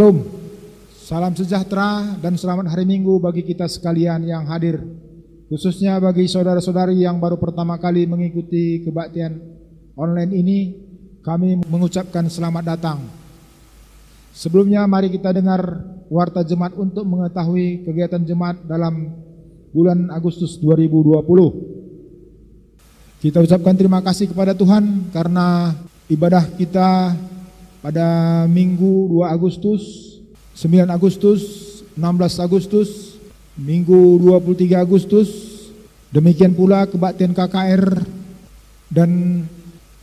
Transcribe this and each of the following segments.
Shalom, salam sejahtera dan selamat hari Minggu bagi kita sekalian yang hadir, khususnya bagi saudara-saudari yang baru pertama kali mengikuti kebaktian online ini. Kami mengucapkan selamat datang. Sebelumnya mari kita dengar warta jemaat untuk mengetahui kegiatan jemaat dalam bulan Agustus 2020. Kita ucapkan terima kasih kepada Tuhan karena ibadah kita pada Minggu 2 Agustus, 9 Agustus, 16 Agustus, Minggu 23 Agustus, demikian pula kebaktian KKR dan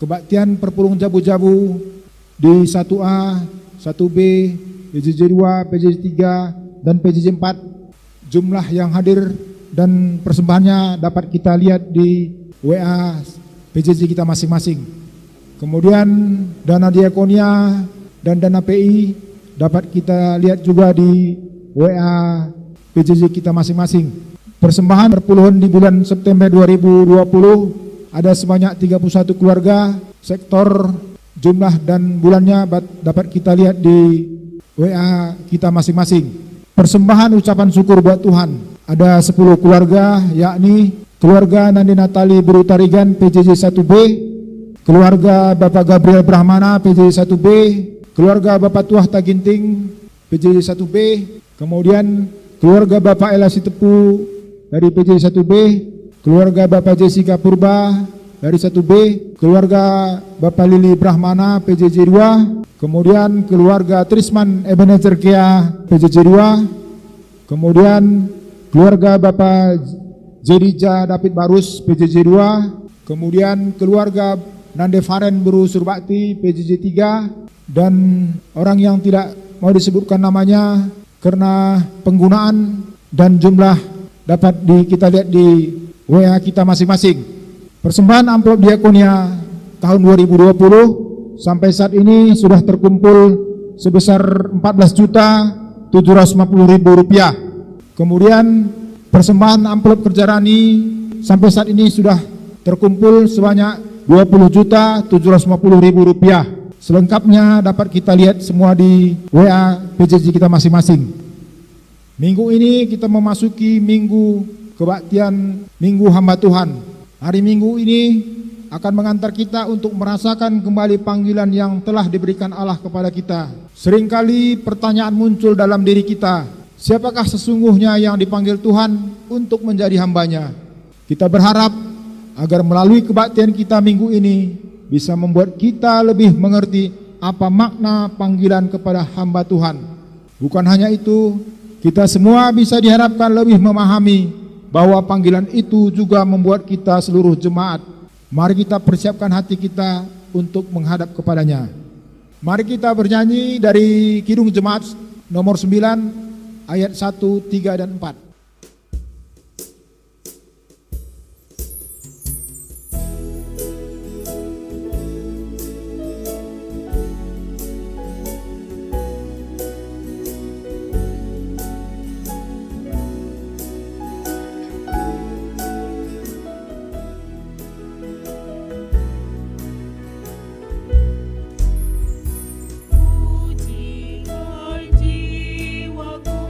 kebaktian perpulung jabu-jabu di 1A, 1B, PJJ 2, PJJ 3, dan PJJ 4. Jumlah yang hadir dan persembahannya dapat kita lihat di WA PJJ kita masing-masing. Kemudian dana diakonia dan dana PI dapat kita lihat juga di WA PJJ kita masing-masing. Persembahan perpuluhan di bulan September 2020 ada sebanyak 31 keluarga, sektor, jumlah dan bulannya dapat kita lihat di WA kita masing-masing. Persembahan ucapan syukur buat Tuhan ada 10 keluarga, yakni keluarga Nandi Natali Berutarigan PJJ 1B, keluarga Bapak Gabriel Brahmana PJJ 1B, keluarga Bapak Tuah Taginting PJJ 1B, kemudian keluarga Bapak Ela Sitepu dari PJJ 1B, keluarga Bapak Jessica Purba dari 1B, keluarga Bapak Lili Brahmana PJJ 2, kemudian keluarga Trisman Ebenezer Kea PJJ 2, kemudian keluarga Bapak Jedija David Barus PJJ 2, kemudian keluarga Nande Faren Buru Surbakti PJJ 3, dan orang yang tidak mau disebutkan namanya karena penggunaan dan jumlah dapat kita lihat di WA kita masing-masing. Persembahan amplop diakonia tahun 2020 sampai saat ini sudah terkumpul sebesar Rp14.750.000. Kemudian persembahan amplop kerja Rani sampai saat ini sudah terkumpul sebanyak Rp20.750.000. Selengkapnya dapat kita lihat semua di WA PJJ kita masing-masing. Minggu ini kita memasuki minggu kebaktian Minggu Hamba Tuhan. Hari Minggu ini akan mengantar kita untuk merasakan kembali panggilan yang telah diberikan Allah kepada kita. Seringkali pertanyaan muncul dalam diri kita, siapakah sesungguhnya yang dipanggil Tuhan untuk menjadi hambanya? Kita berharap agar melalui kebaktian kita minggu ini bisa membuat kita lebih mengerti apa makna panggilan kepada hamba Tuhan. Bukan hanya itu, kita semua bisa diharapkan lebih memahami bahwa panggilan itu juga membuat kita seluruh jemaat. Mari kita persiapkan hati kita untuk menghadap kepadanya. Mari kita bernyanyi dari Kidung Jemaat nomor 9 ayat 1, 3, dan 4. Pujilah jiwaku,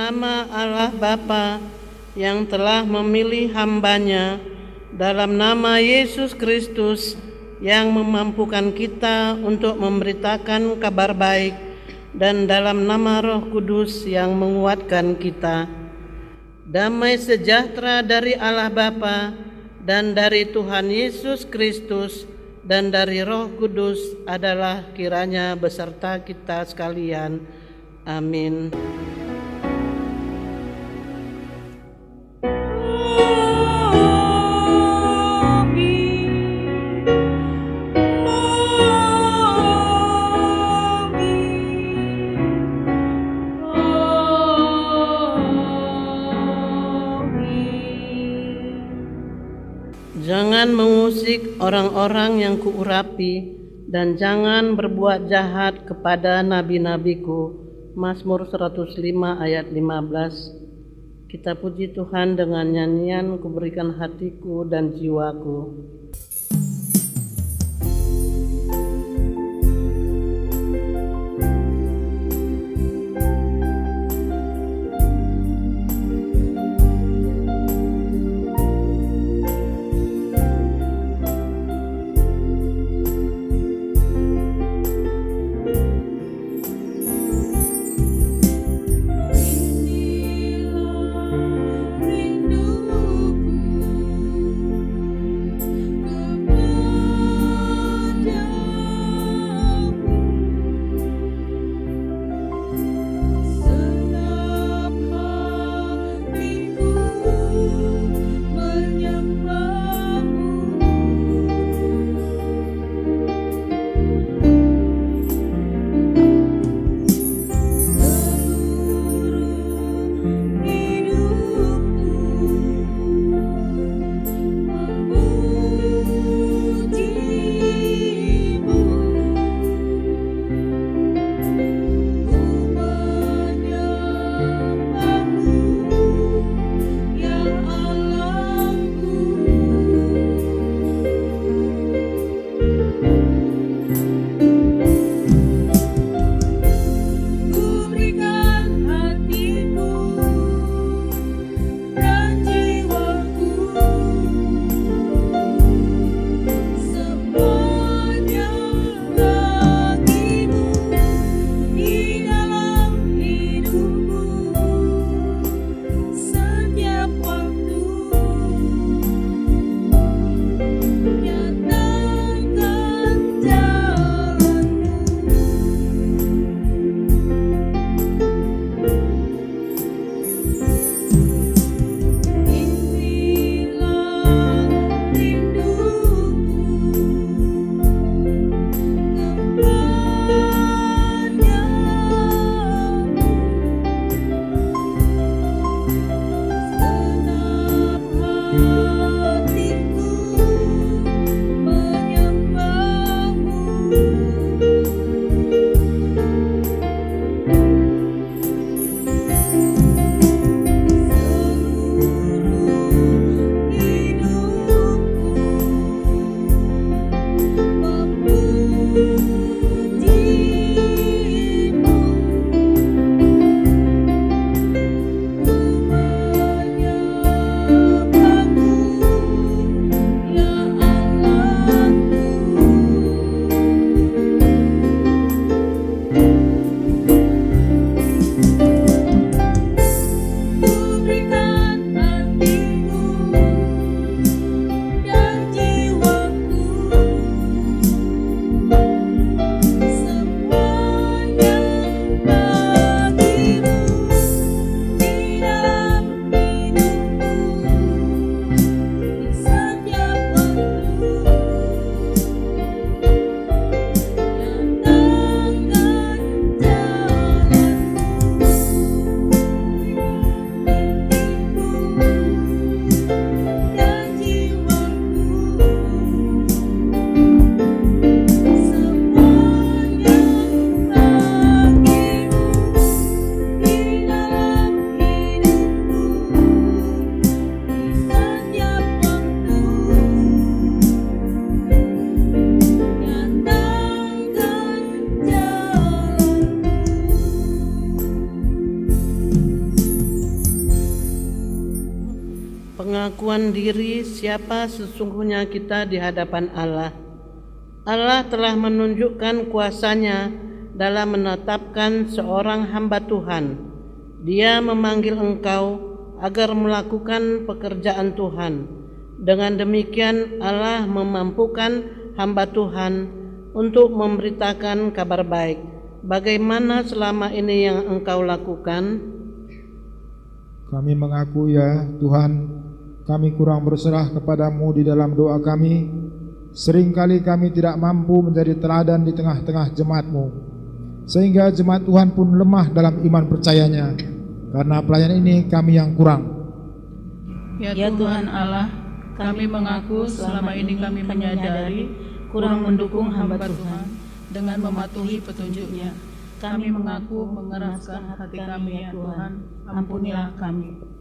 nama Allah Bapa yang telah memilih hamba-Nya, dalam nama Yesus Kristus yang memampukan kita untuk memberitakan kabar baik, dan dalam nama Roh Kudus yang menguatkan kita. Damai sejahtera dari Allah Bapa dan dari Tuhan Yesus Kristus dan dari Roh Kudus adalah kiranya beserta kita sekalian. Amin. Jangan mengusik orang-orang yang kuurapi, dan jangan berbuat jahat kepada nabi-nabiku. Mazmur 105 ayat 15. Kita puji Tuhan dengan nyanyian Kuberikan Hatiku dan Jiwaku. pengakuan diri siapa sesungguhnya kita di hadapan Allah. Allah telah menunjukkan kuasa-Nya dalam menetapkan seorang hamba Tuhan. Dia memanggil engkau agar melakukan pekerjaan Tuhan. Dengan demikian Allah memampukan hamba Tuhan untuk memberitakan kabar baik. Bagaimana selama ini yang engkau lakukan? Kami mengaku ya Tuhan, kami kurang berserah kepadamu di dalam doa kami. Seringkali kami tidak mampu menjadi teladan di tengah-tengah jemaat-Mu, sehingga jemaat Tuhan pun lemah dalam iman percayanya. Karena pelayanan ini kami yang kurang. Ya Tuhan Allah, kami mengaku selama ini kami menyadari kurang mendukung hamba Tuhan dengan mematuhi petunjuk-Nya. Kami mengaku mengeraskan hati kami ya Tuhan, ampunilah kami.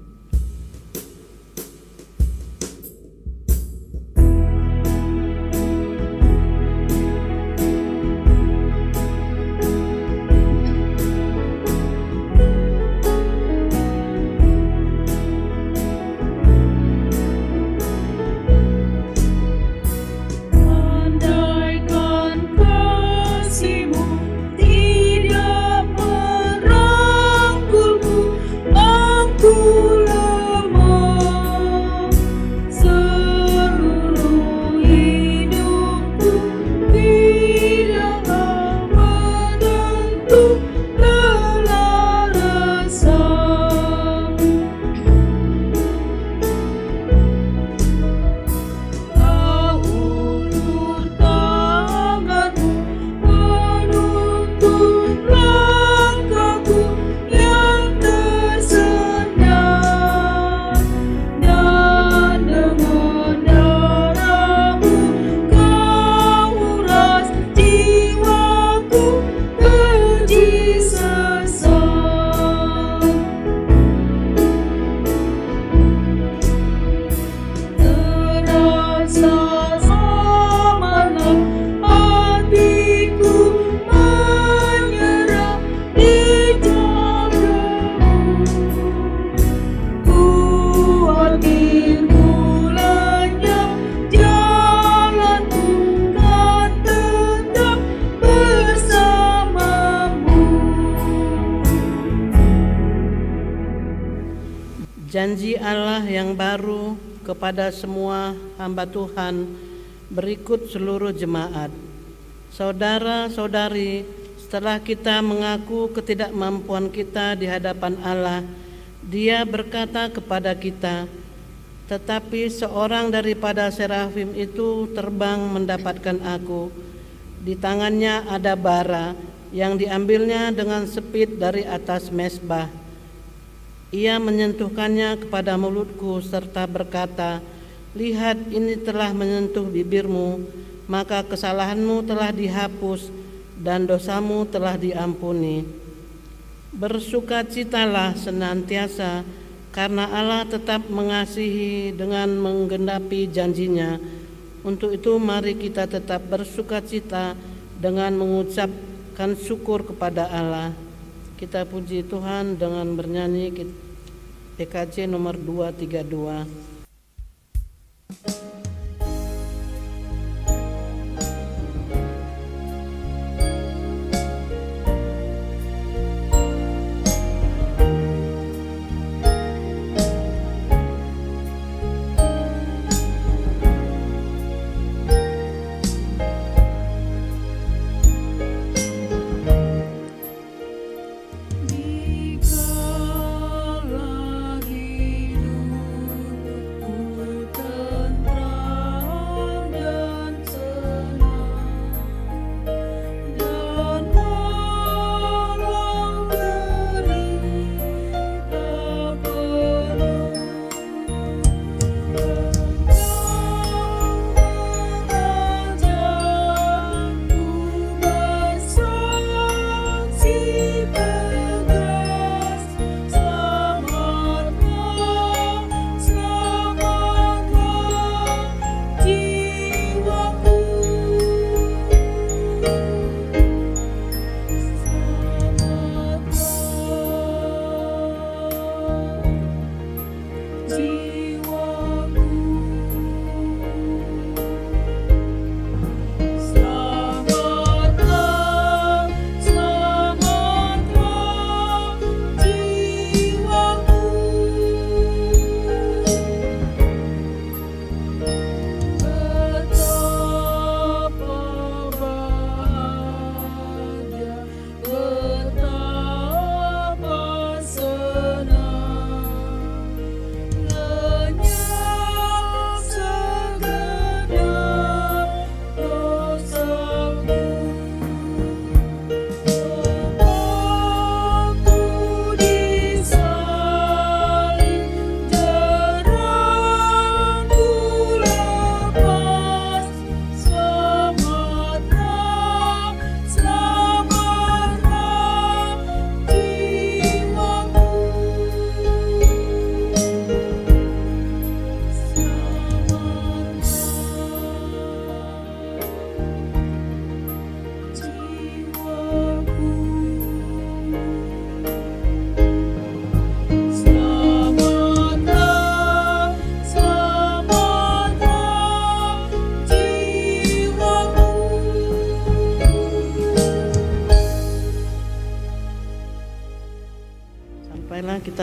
Janji Allah yang baru kepada semua hamba Tuhan berikut seluruh jemaat. Saudara-saudari, setelah kita mengaku ketidakmampuan kita di hadapan Allah, Dia berkata kepada kita, "Tetapi seorang daripada serafim itu terbang mendapatkan aku. Di tangannya ada bara yang diambilnya dengan sepit dari atas mezbah. Ia menyentuhkannya kepada mulutku serta berkata, 'Lihat, ini telah menyentuh bibirmu, maka kesalahanmu telah dihapus dan dosamu telah diampuni.' Bersukacitalah senantiasa, karena Allah tetap mengasihi dengan menggenapi janji-Nya. Untuk itu mari kita tetap bersukacita dengan mengucapkan syukur kepada Allah." Kita puji Tuhan dengan bernyanyi PKJ nomor 232.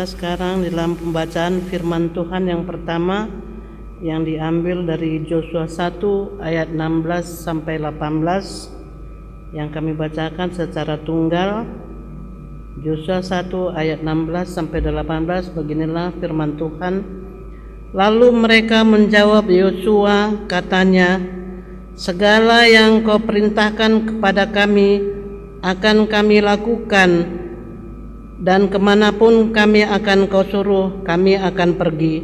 kita sekarang dalam pembacaan firman Tuhan yang pertama yang diambil dari Yosua 1 ayat 16 sampai 18 yang kami bacakan secara tunggal. Yosua 1 ayat 16 sampai 18, beginilah firman Tuhan. Lalu mereka menjawab Yosua, katanya, segala yang kau perintahkan kepada kami akan kami lakukan, dan kemanapun kami akan kau suruh, kami akan pergi.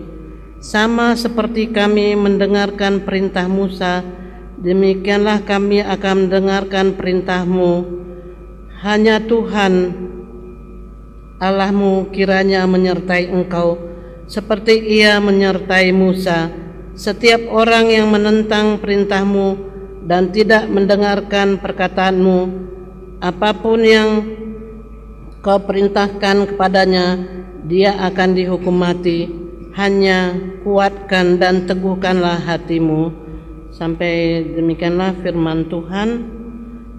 Sama seperti kami mendengarkan perintah Musa, demikianlah kami akan mendengarkan perintahmu. Hanya Tuhan Allahmu kiranya menyertai engkau, seperti ia menyertai Musa. Setiap orang yang menentang perintahmu dan tidak mendengarkan perkataanmu, apapun yang kau perintahkan kepadanya, dia akan dihukum mati. Hanya kuatkan dan teguhkanlah hatimu. Sampai demikianlah firman Tuhan.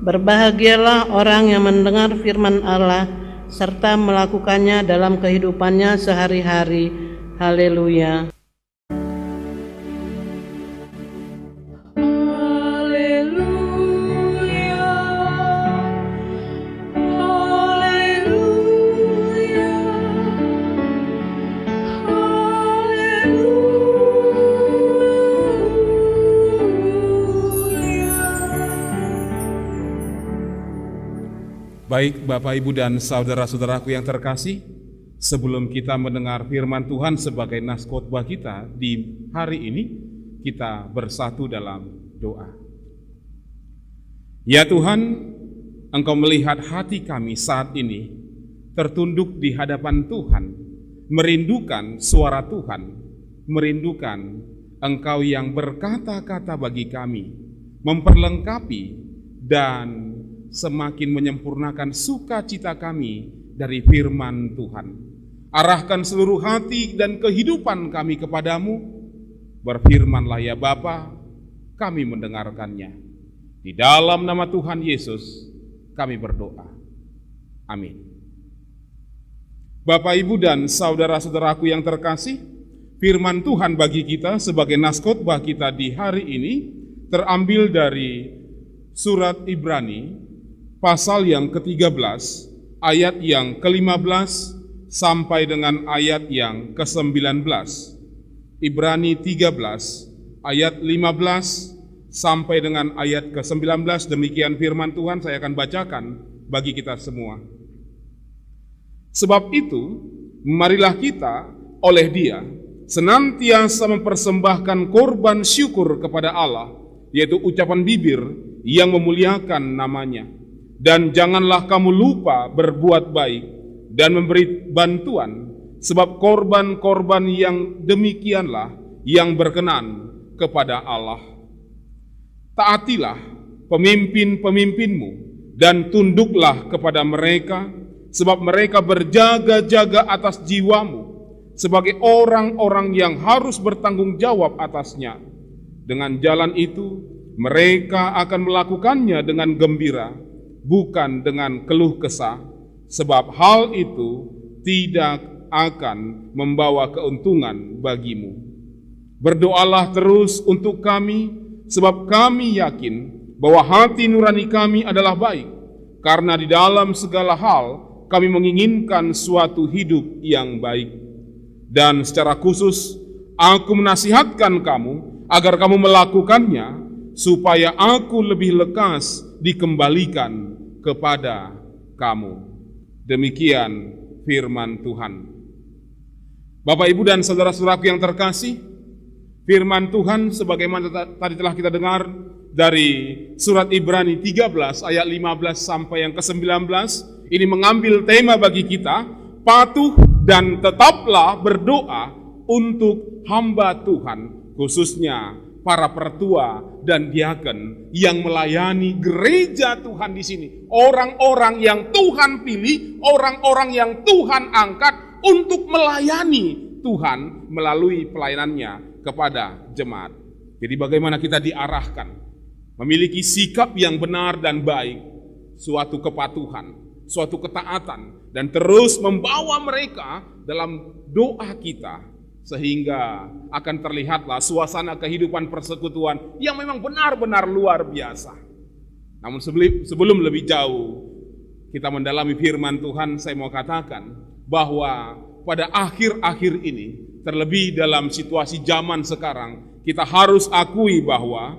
Berbahagialah orang yang mendengar firman Allah serta melakukannya dalam kehidupannya sehari-hari. Haleluya. Baik Bapak, Ibu, dan saudara-saudaraku yang terkasih, sebelum kita mendengar firman Tuhan sebagai nas khotbah kita di hari ini, kita bersatu dalam doa. Ya Tuhan, Engkau melihat hati kami saat ini tertunduk di hadapan Tuhan, merindukan suara Tuhan, merindukan Engkau yang berkata-kata bagi kami, memperlengkapi dan semakin menyempurnakan sukacita kami dari firman Tuhan. Arahkan seluruh hati dan kehidupan kami kepadamu. Berfirmanlah ya Bapa, kami mendengarkannya. Di dalam nama Tuhan Yesus kami berdoa. Amin. Bapak, Ibu, dan saudara-saudaraku yang terkasih, firman Tuhan bagi kita sebagai nas khotbah kita di hari ini terambil dari surat Ibrani pasal yang ke-13, ayat yang ke-15 sampai dengan ayat yang ke-19. Ibrani 13, ayat 15 sampai dengan ayat ke-19. Demikian firman Tuhan, saya akan bacakan bagi kita semua. Sebab itu, marilah kita oleh Dia senantiasa mempersembahkan korban syukur kepada Allah, yaitu ucapan bibir yang memuliakan namanya. Dan janganlah kamu lupa berbuat baik dan memberi bantuan, sebab korban-korban yang demikianlah yang berkenan kepada Allah. Taatilah pemimpin-pemimpinmu dan tunduklah kepada mereka, sebab mereka berjaga-jaga atas jiwamu sebagai orang-orang yang harus bertanggung jawab atasnya. Dengan jalan itu mereka akan melakukannya dengan gembira, bukan dengan keluh kesah, sebab hal itu tidak akan membawa keuntungan bagimu. Berdoalah terus untuk kami, sebab kami yakin bahwa hati nurani kami adalah baik, karena di dalam segala hal kami menginginkan suatu hidup yang baik. Dan secara khusus, aku menasihatkan kamu agar kamu melakukannya, supaya aku lebih lekas dikembalikan kepada kamu. Demikian firman Tuhan. Bapak, Ibu, dan saudara-saudaraku yang terkasih, firman Tuhan sebagaimana tadi telah kita dengar dari surat Ibrani 13 ayat 15 sampai yang ke-19, ini mengambil tema bagi kita, patuh dan tetaplah berdoa untuk hamba Tuhan, khususnya para pertua dan diaken yang melayani gereja Tuhan di sini. Orang-orang yang Tuhan pilih, orang-orang yang Tuhan angkat untuk melayani Tuhan melalui pelayanannya kepada jemaat. Jadi bagaimana kita diarahkan memiliki sikap yang benar dan baik, suatu kepatuhan, suatu ketaatan, dan terus membawa mereka dalam doa kita, sehingga akan terlihatlah suasana kehidupan persekutuan yang memang benar-benar luar biasa. Namun sebelum lebih jauh kita mendalami firman Tuhan, saya mau katakan bahwa pada akhir-akhir ini, terlebih dalam situasi zaman sekarang, kita harus akui bahwa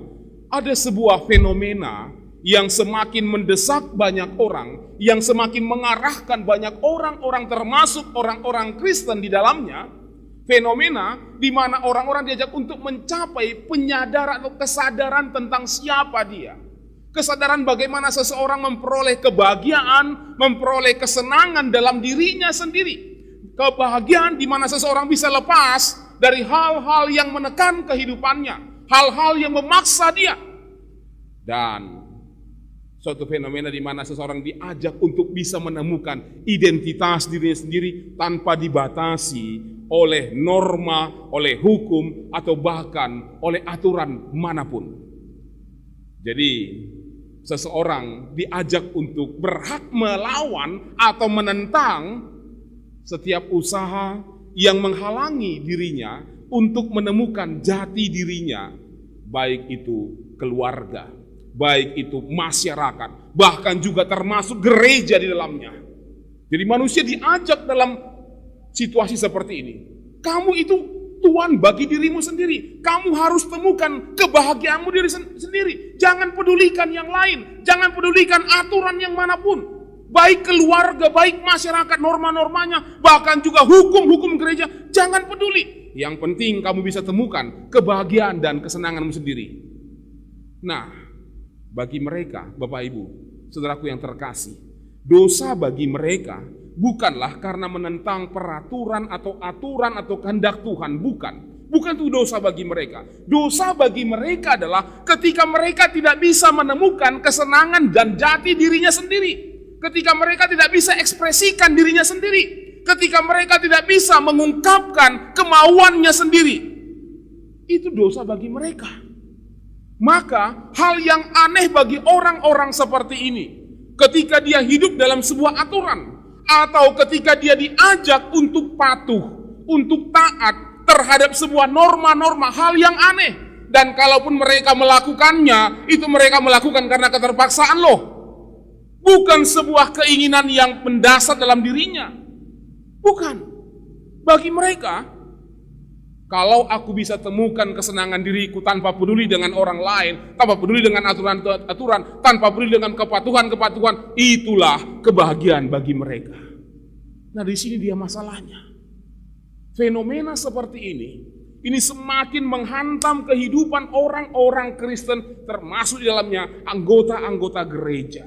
ada sebuah fenomena yang semakin mendesak banyak orang, yang semakin mengarahkan banyak orang-orang, termasuk orang-orang Kristen di dalamnya. Fenomena di mana orang-orang diajak untuk mencapai penyadaran atau kesadaran tentang siapa dia. Kesadaran bagaimana seseorang memperoleh kebahagiaan, memperoleh kesenangan dalam dirinya sendiri. Kebahagiaan di mana seseorang bisa lepas dari hal-hal yang menekan kehidupannya, hal-hal yang memaksa dia. Dan suatu fenomena di mana seseorang diajak untuk bisa menemukan identitas dirinya sendiri tanpa dibatasi oleh norma, oleh hukum, atau bahkan oleh aturan manapun. Jadi seseorang diajak untuk berhak melawan atau menentang setiap usaha yang menghalangi dirinya untuk menemukan jati dirinya, baik itu keluarga, baik itu masyarakat, bahkan juga termasuk gereja di dalamnya. Jadi manusia diajak dalam situasi seperti ini. Kamu itu Tuhan bagi dirimu sendiri. Kamu harus temukan kebahagiaanmu diri sendiri. Jangan pedulikan yang lain. Jangan pedulikan aturan yang manapun. Baik keluarga, baik masyarakat, norma-normanya, bahkan juga hukum-hukum gereja. Jangan peduli. Yang penting kamu bisa temukan kebahagiaan dan kesenanganmu sendiri. Nah, bagi mereka, Bapak Ibu, saudaraku yang terkasih, dosa bagi mereka bukanlah karena menentang peraturan atau aturan atau kehendak Tuhan, bukan itu dosa bagi mereka. Dosa bagi mereka adalah ketika mereka tidak bisa menemukan kesenangan dan jati dirinya sendiri, ketika mereka tidak bisa ekspresikan dirinya sendiri, ketika mereka tidak bisa mengungkapkan kemauannya sendiri. Itu dosa bagi mereka. Maka hal yang aneh bagi orang-orang seperti ini, ketika dia hidup dalam sebuah aturan, atau ketika dia diajak untuk patuh, untuk taat terhadap sebuah norma-norma, hal yang aneh. Dan kalaupun mereka melakukannya, itu mereka melakukan karena keterpaksaan loh. Bukan sebuah keinginan yang mendasar dalam dirinya. Bukan. Bagi mereka, kalau aku bisa temukan kesenangan diriku tanpa peduli dengan orang lain, tanpa peduli dengan aturan-aturan, tanpa peduli dengan kepatuhan-kepatuhan, itulah kebahagiaan bagi mereka. Nah, di sini dia masalahnya. Fenomena seperti ini semakin menghantam kehidupan orang-orang Kristen, termasuk di dalamnya anggota-anggota gereja.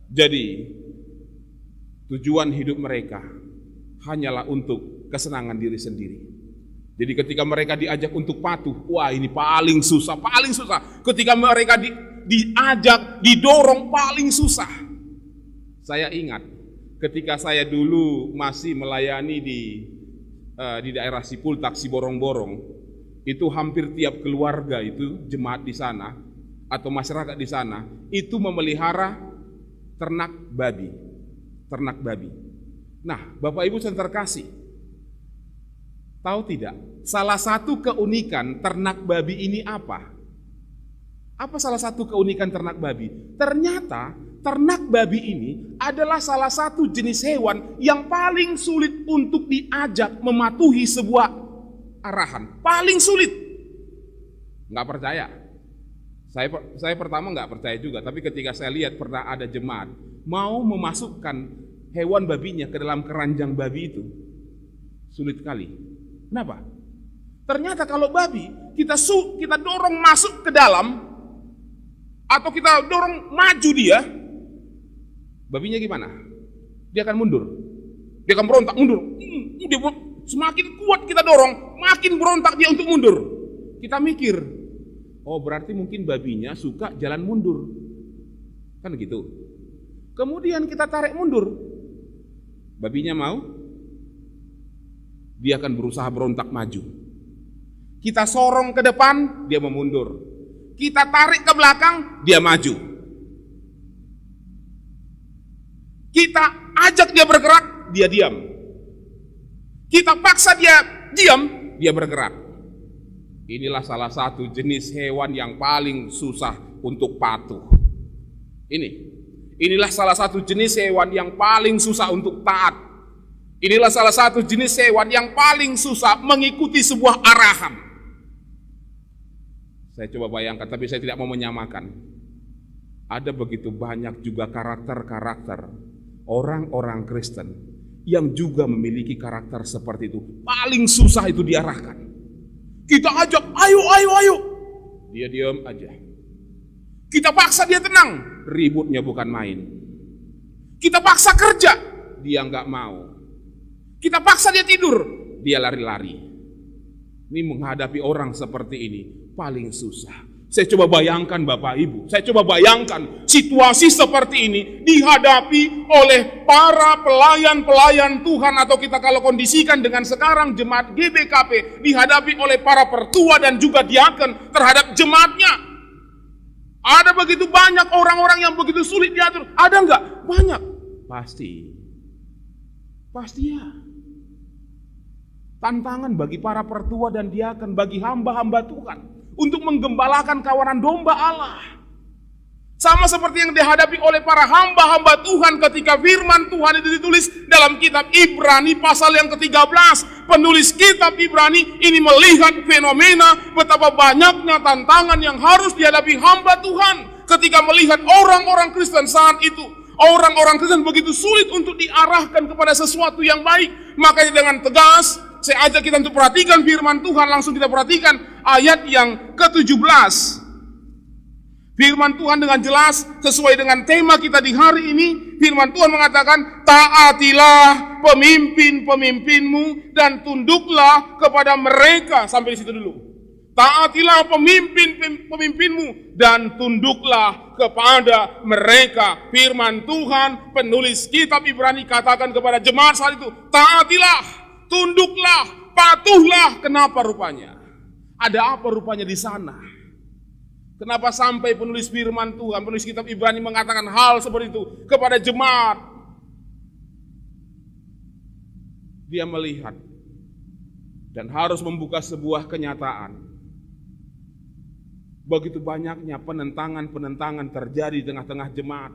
Jadi, tujuan hidup mereka hanyalah untuk kesenangan diri sendiri. Jadi ketika mereka diajak untuk patuh, wah ini paling susah. Ketika mereka diajak, didorong, paling susah. Saya ingat ketika saya dulu masih melayani di daerah Sipultak, Siborong-borong, itu hampir tiap keluarga itu jemaat di sana atau masyarakat di sana itu memelihara ternak babi. Nah, Bapak Ibu yang terkasih, tahu tidak, salah satu keunikan ternak babi ini apa? Apa salah satu keunikan ternak babi? Ternyata ternak babi ini adalah salah satu jenis hewan yang paling sulit untuk diajak mematuhi sebuah arahan. Paling sulit. Nggak percaya. Saya pertama nggak percaya juga, tapi ketika saya lihat pernah ada jemaat mau memasukkan hewan babinya ke dalam keranjang babi itu, sulit sekali. Kenapa? Ternyata kalau babi kita dorong masuk ke dalam atau kita dorong maju dia, babinya gimana? Dia akan mundur. Dia akan berontak mundur. Semakin kuat kita dorong, makin berontak dia untuk mundur. Kita mikir, oh berarti mungkin babinya suka jalan mundur. Kan gitu. Kemudian kita tarik mundur. Babinya mau? Dia akan berusaha berontak maju. Kita sorong ke depan, dia memundur. Kita tarik ke belakang, dia maju. Kita ajak dia bergerak, dia diam. Kita paksa dia diam, dia bergerak. Inilah salah satu jenis hewan yang paling susah untuk patuh. Inilah salah satu jenis hewan yang paling susah untuk taat. Inilah salah satu jenis hewan yang paling susah mengikuti sebuah arahan. Saya coba bayangkan, tapi saya tidak mau menyamakan. Ada begitu banyak juga karakter-karakter orang-orang Kristen yang juga memiliki karakter seperti itu. Paling susah itu diarahkan. Kita ajak, ayo. Dia diam aja. Kita paksa dia tenang, ributnya bukan main. Kita paksa kerja, dia nggak mau. Kita paksa dia tidur, dia lari-lari. Ini menghadapi orang seperti ini paling susah. Saya coba bayangkan Bapak Ibu, saya coba bayangkan situasi seperti ini dihadapi oleh para pelayan-pelayan Tuhan, atau kita kalau kondisikan dengan sekarang jemaat GBKP dihadapi oleh para pertua dan juga diaken terhadap jemaatnya. Ada begitu banyak orang-orang yang begitu sulit diatur. Ada enggak? Banyak. Pasti ya. Tantangan bagi para pertua dan diaken, bagi hamba-hamba Tuhan untuk menggembalakan kawanan domba Allah. Sama seperti yang dihadapi oleh para hamba-hamba Tuhan ketika firman Tuhan itu ditulis dalam kitab Ibrani pasal yang ke-13. Penulis kitab Ibrani ini melihat fenomena betapa banyaknya tantangan yang harus dihadapi hamba Tuhan ketika melihat orang-orang Kristen saat itu. Orang-orang Kristen begitu sulit untuk diarahkan kepada sesuatu yang baik. Makanya dengan tegas saya ajak kita untuk perhatikan firman Tuhan. Langsung kita perhatikan ayat yang ke-17. Firman Tuhan dengan jelas sesuai dengan tema kita di hari ini. Firman Tuhan mengatakan, taatilah pemimpin-pemimpinmu dan tunduklah kepada mereka. Sampai di situ dulu. Taatilah pemimpin-pemimpinmu dan tunduklah kepada mereka. Firman Tuhan, penulis kitab Ibrani katakan kepada jemaat saat itu, taatilah, tunduklah, patuhlah. Kenapa rupanya? Ada apa rupanya di sana? Kenapa sampai penulis firman Tuhan, penulis kitab Ibrani mengatakan hal seperti itu kepada jemaat? Dia melihat dan harus membuka sebuah kenyataan. Begitu banyaknya penentangan-penentangan terjadi di tengah-tengah jemaat.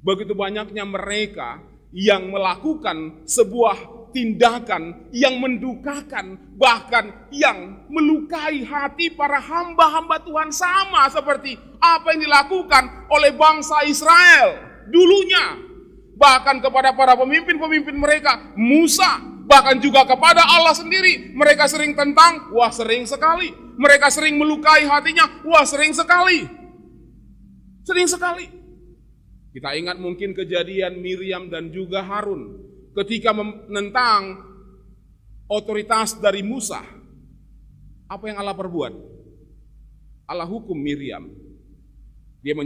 Begitu banyaknya mereka yang melakukan sebuah tindakan yang mendukakan, bahkan yang melukai hati para hamba-hamba Tuhan, sama seperti apa yang dilakukan oleh bangsa Israel dulunya. Bahkan kepada para pemimpin-pemimpin mereka, Musa, bahkan juga kepada Allah sendiri, mereka sering tentang, wah sering sekali. Mereka sering melukai hatinya, wah sering sekali. Sering sekali. Kita ingat mungkin kejadian Miriam dan juga Harun ketika menentang otoritas dari Musa. Apa yang Allah perbuat? Allah hukum Miriam. Dia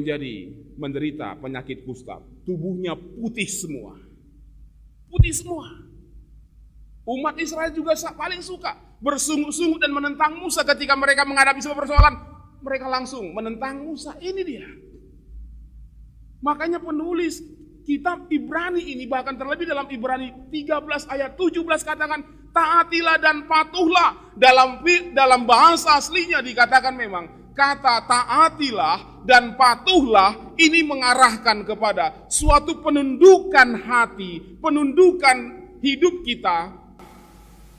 menderita penyakit kusta. Tubuhnya putih semua. Putih semua. Umat Israel juga paling suka bersungut-sungut dan menentang Musa ketika mereka menghadapi sebuah persoalan. Mereka langsung menentang Musa. Ini dia. Makanya penulis kitab Ibrani ini, bahkan terlebih dalam Ibrani 13 ayat 17 katakan, taatilah dan patuhlah. Dalam bahasa aslinya dikatakan memang kata taatilah dan patuhlah ini mengarahkan kepada suatu penundukan hati, penundukan hidup kita,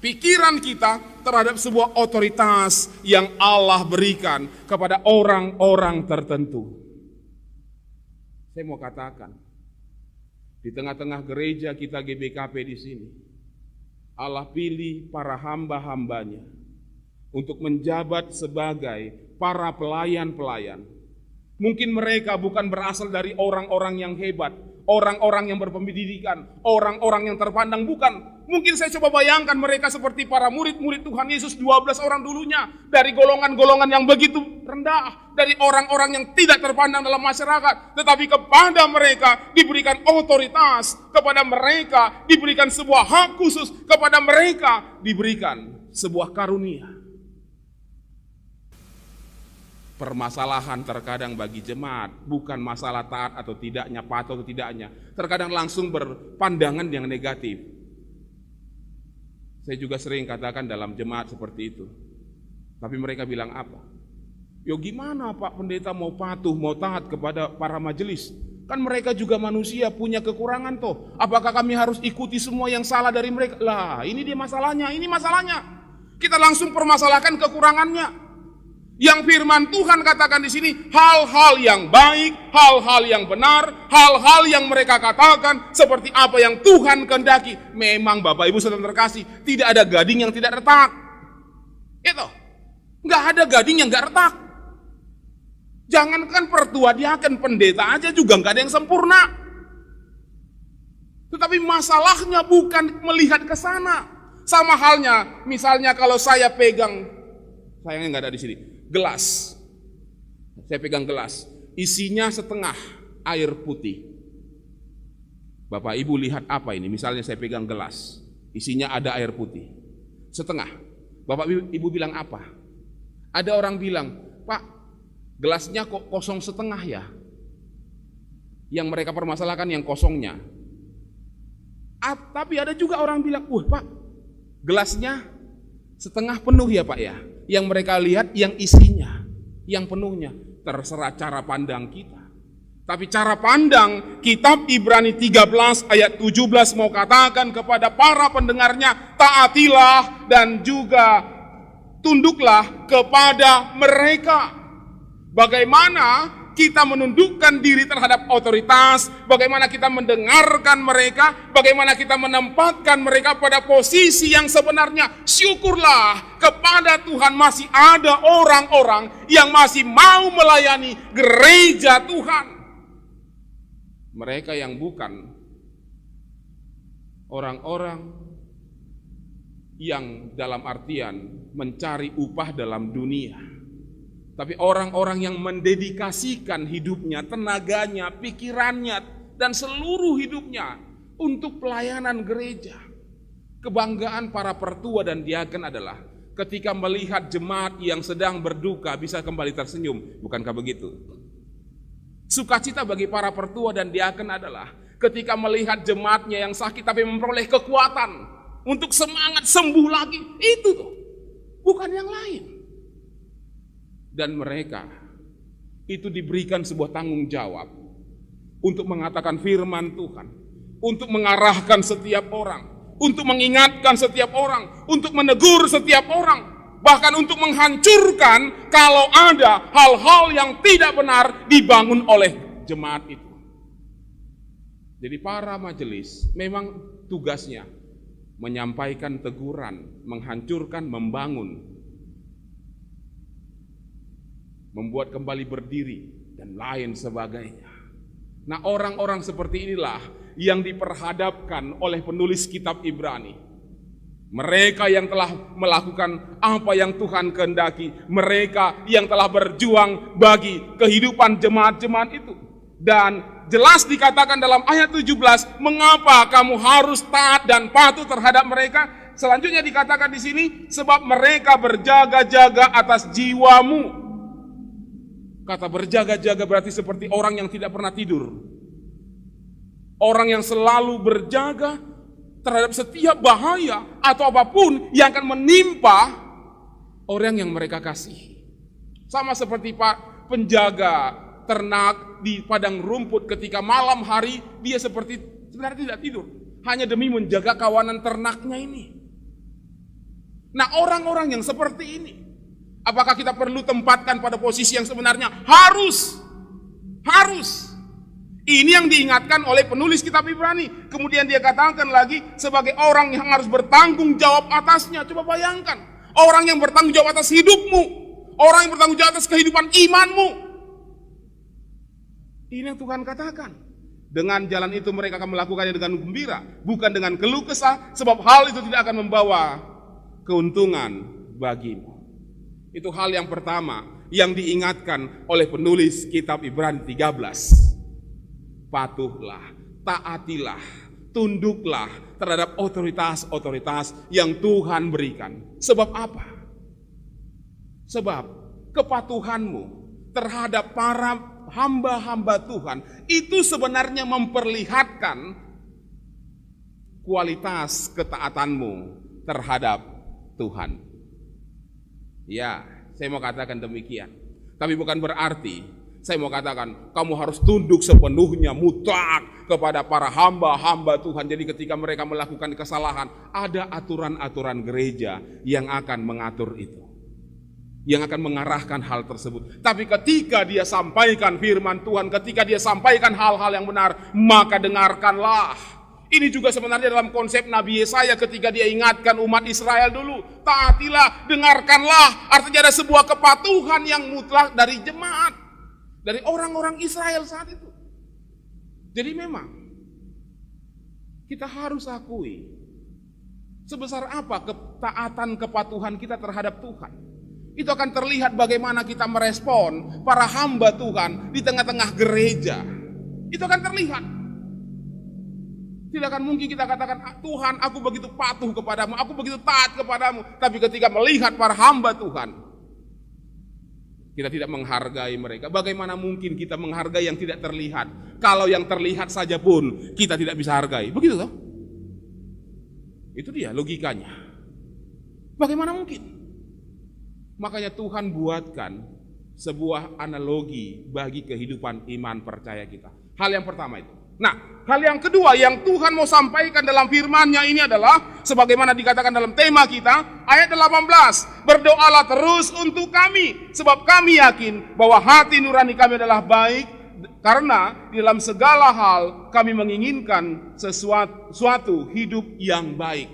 pikiran kita terhadap sebuah otoritas yang Allah berikan kepada orang-orang tertentu. Saya mau katakan, di tengah-tengah gereja kita GBKP di sini, Allah pilih para hamba-hambanya untuk menjabat sebagai para pelayan-pelayan. Mungkin mereka bukan berasal dari orang-orang yang hebat, orang-orang yang berpendidikan, orang-orang yang terpandang, bukan. Mungkin saya coba bayangkan mereka seperti para murid-murid Tuhan Yesus 12 orang dulunya, dari golongan-golongan yang begitu rendah, dari orang-orang yang tidak terpandang dalam masyarakat, tetapi kepada mereka diberikan otoritas, kepada mereka diberikan sebuah hak khusus, kepada mereka diberikan sebuah karunia. Permasalahan terkadang bagi jemaat bukan masalah taat atau tidaknya, patuh atau tidaknya. Terkadang langsung berpandangan yang negatif. Saya juga sering katakan dalam jemaat seperti itu. Tapi mereka bilang apa? Yo gimana Pak Pendeta mau patuh, mau taat kepada para majelis? Kan mereka juga manusia, punya kekurangan toh. Apakah kami harus ikuti semua yang salah dari mereka? Lah ini dia masalahnya, ini masalahnya. Kita langsung permasalahkan kekurangannya. Yang firman Tuhan katakan di sini, hal-hal yang baik, hal-hal yang benar, hal-hal yang mereka katakan seperti apa yang Tuhan kehendaki. Memang Bapak Ibu Saudara terkasih, tidak ada gading yang tidak retak. Itu, nggak ada gading yang nggak retak. Jangankan pertua diaken, pendeta aja juga nggak ada yang sempurna. Tetapi masalahnya bukan melihat ke sana. Sama halnya, misalnya kalau saya pegang, sayangnya nggak ada di sini, gelas. Saya pegang gelas, isinya setengah air putih. Bapak Ibu lihat apa ini? Misalnya saya pegang gelas, isinya ada air putih setengah. Bapak Ibu bilang apa? Ada orang bilang, Pak, gelasnya kok kosong setengah ya? Yang mereka permasalahkan yang kosongnya. Tapi ada juga orang bilang, Pak, gelasnya setengah penuh ya Pak ya? Yang mereka lihat yang isinya, yang penuhnya. Terserah cara pandang kita. Tapi cara pandang kitab Ibrani 13 ayat 17 mau katakan kepada para pendengarnya, taatilah dan juga tunduklah kepada mereka. Bagaimana kita menundukkan diri terhadap otoritas, bagaimana kita mendengarkan mereka, bagaimana kita menempatkan mereka pada posisi yang sebenarnya. Syukurlah kepada Tuhan masih ada orang-orang yang masih mau melayani gereja Tuhan. Mereka yang bukan orang-orang yang dalam artian mencari upah dalam dunia, tapi orang-orang yang mendedikasikan hidupnya, tenaganya, pikirannya, dan seluruh hidupnya untuk pelayanan gereja. Kebanggaan para pertua dan diaken adalah ketika melihat jemaat yang sedang berduka bisa kembali tersenyum. Bukankah begitu? Sukacita bagi para pertua dan diaken adalah ketika melihat jemaatnya yang sakit tapi memperoleh kekuatan untuk semangat sembuh lagi. Itu tuh, bukan yang lain. Dan mereka itu diberikan sebuah tanggung jawab untuk mengatakan firman Tuhan, untuk mengarahkan setiap orang, untuk mengingatkan setiap orang, untuk menegur setiap orang, bahkan untuk menghancurkan kalau ada hal-hal yang tidak benar dibangun oleh jemaat itu. Jadi para majelis memang tugasnya menyampaikan teguran, menghancurkan, membangun, membuat kembali berdiri, dan lain sebagainya. Nah, orang-orang seperti inilah yang diperhadapkan oleh penulis kitab Ibrani. Mereka yang telah melakukan apa yang Tuhan kehendaki, mereka yang telah berjuang bagi kehidupan jemaat-jemaat itu. Dan jelas dikatakan dalam ayat 17, mengapa kamu harus taat dan patuh terhadap mereka? Selanjutnya dikatakan di sini, sebab mereka berjaga-jaga atas jiwamu. Kata berjaga-jaga berarti seperti orang yang tidak pernah tidur. Orang yang selalu berjaga terhadap setiap bahaya atau apapun yang akan menimpa orang yang mereka kasih. Sama seperti Pak penjaga ternak di padang rumput ketika malam hari dia seperti sebenarnya tidak tidur, hanya demi menjaga kawanan ternaknya ini. Nah, orang-orang yang seperti ini, apakah kita perlu tempatkan pada posisi yang sebenarnya? Harus. Ini yang diingatkan oleh penulis kitab Ibrani. Kemudian dia katakan lagi sebagai orang yang harus bertanggung jawab atasnya. Coba bayangkan, orang yang bertanggung jawab atas hidupmu, orang yang bertanggung jawab atas kehidupan imanmu. Ini yang Tuhan katakan. Dengan jalan itu mereka akan melakukannya dengan gembira, bukan dengan keluh kesah, sebab hal itu tidak akan membawa keuntungan bagimu. Itu hal yang pertama yang diingatkan oleh penulis kitab Ibrani 13. Patuhlah, taatilah, tunduklah terhadap otoritas-otoritas yang Tuhan berikan. Sebab apa? Sebab kepatuhanmu terhadap para hamba-hamba Tuhan itu sebenarnya memperlihatkan kualitas ketaatanmu terhadap Tuhan. Ya, saya mau katakan demikian. Tapi bukan berarti saya mau katakan kamu harus tunduk sepenuhnya mutlak kepada para hamba-hamba Tuhan. Jadi ketika mereka melakukan kesalahan, ada aturan-aturan gereja yang akan mengatur itu, yang akan mengarahkan hal tersebut. Tapi ketika dia sampaikan firman Tuhan, ketika dia sampaikan hal-hal yang benar, maka dengarkanlah. Ini juga sebenarnya dalam konsep Nabi Yesaya ketika dia ingatkan umat Israel dulu, taatilah, dengarkanlah. Artinya ada sebuah kepatuhan yang mutlak dari jemaat, dari orang-orang Israel saat itu. Jadi memang kita harus akui sebesar apa ketaatan kepatuhan kita terhadap Tuhan. Itu akan terlihat bagaimana kita merespon para hamba Tuhan di tengah-tengah gereja. Itu akan terlihat. Tidak akan mungkin kita katakan, Tuhan aku begitu patuh kepadamu, aku begitu taat kepadamu. Tapi ketika melihat para hamba Tuhan, kita tidak menghargai mereka. Bagaimana mungkin kita menghargai yang tidak terlihat? Kalau yang terlihat saja pun kita tidak bisa hargai. Begitu toh? Itu dia logikanya. Bagaimana mungkin? Makanya Tuhan buatkan sebuah analogi bagi kehidupan iman percaya kita. Hal yang pertama itu. Nah, hal yang kedua yang Tuhan mau sampaikan dalam firman-Nya ini adalah sebagaimana dikatakan dalam tema kita, ayat 18, berdoalah terus untuk kami, sebab kami yakin bahwa hati nurani kami adalah baik, karena di dalam segala hal kami menginginkan suatu hidup yang baik.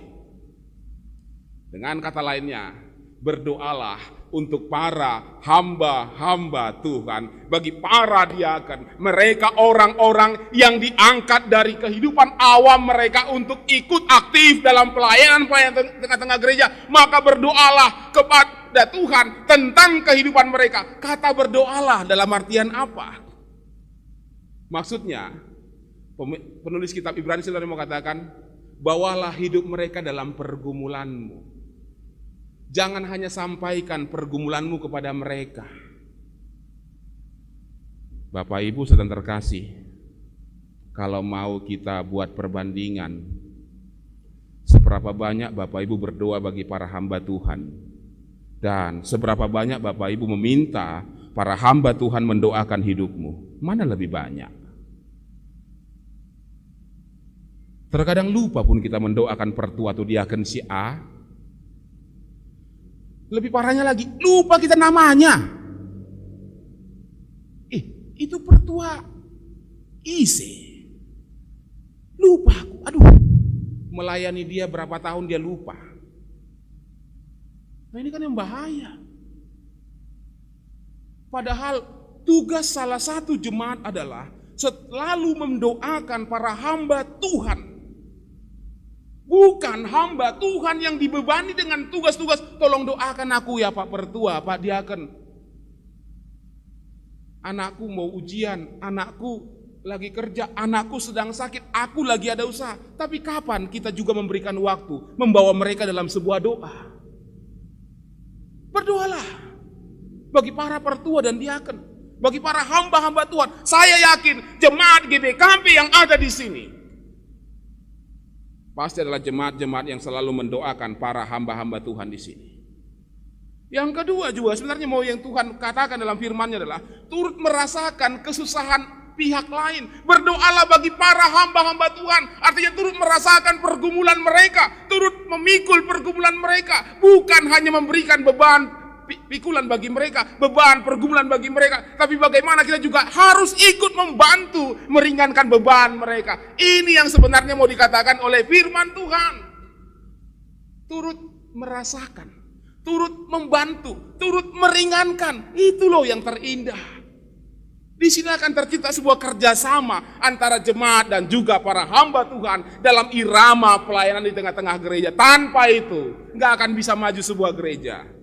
Dengan kata lainnya, berdoalah untuk para hamba-hamba Tuhan, bagi para diaken, mereka orang-orang yang diangkat dari kehidupan awam mereka untuk ikut aktif dalam pelayanan tengah-tengah gereja, maka berdoalah kepada Tuhan tentang kehidupan mereka. Kata berdoalah dalam artian apa? Maksudnya, penulis kitab Ibrani saudara mau katakan, bawalah hidup mereka dalam pergumulanmu. Jangan hanya sampaikan pergumulanmu kepada mereka. Bapak Ibu sedang terkasih, kalau mau kita buat perbandingan, seberapa banyak Bapak Ibu berdoa bagi para hamba Tuhan, dan seberapa banyak Bapak Ibu meminta para hamba Tuhan mendoakan hidupmu, mana lebih banyak? Terkadang lupa pun kita mendoakan pertua atau diaken si A. Lebih parahnya lagi, lupa kita namanya. Itu pertua isi. Lupa aku, aduh. Melayani dia berapa tahun dia lupa. Nah ini kan yang bahaya. Padahal tugas salah satu jemaat adalah selalu mendoakan para hamba Tuhan. Bukan hamba Tuhan yang dibebani dengan tugas-tugas, tolong doakan aku ya Pak Pertua, Pak Diaken. Anakku mau ujian, anakku lagi kerja, anakku sedang sakit, aku lagi ada usaha. Tapi kapan kita juga memberikan waktu, membawa mereka dalam sebuah doa? Berdoalah bagi para pertua dan diaken, bagi para hamba-hamba Tuhan. Saya yakin jemaat GBKP yang ada di sini pasti adalah jemaat-jemaat yang selalu mendoakan para hamba-hamba Tuhan di sini. Yang kedua juga sebenarnya mau yang Tuhan katakan dalam firman-Nya adalah turut merasakan kesusahan pihak lain. Berdoalah bagi para hamba-hamba Tuhan, artinya turut merasakan pergumulan mereka, turut memikul pergumulan mereka, bukan hanya memberikan beban pikulan bagi mereka, beban pergumulan bagi mereka, tapi bagaimana kita juga harus ikut membantu meringankan beban mereka. Ini yang sebenarnya mau dikatakan oleh firman Tuhan. Turut merasakan, turut membantu, turut meringankan. Itu loh yang terindah. Di sini akan tercipta sebuah kerjasama antara jemaat dan juga para hamba Tuhan dalam irama pelayanan di tengah-tengah gereja. Tanpa itu nggak akan bisa maju sebuah gereja.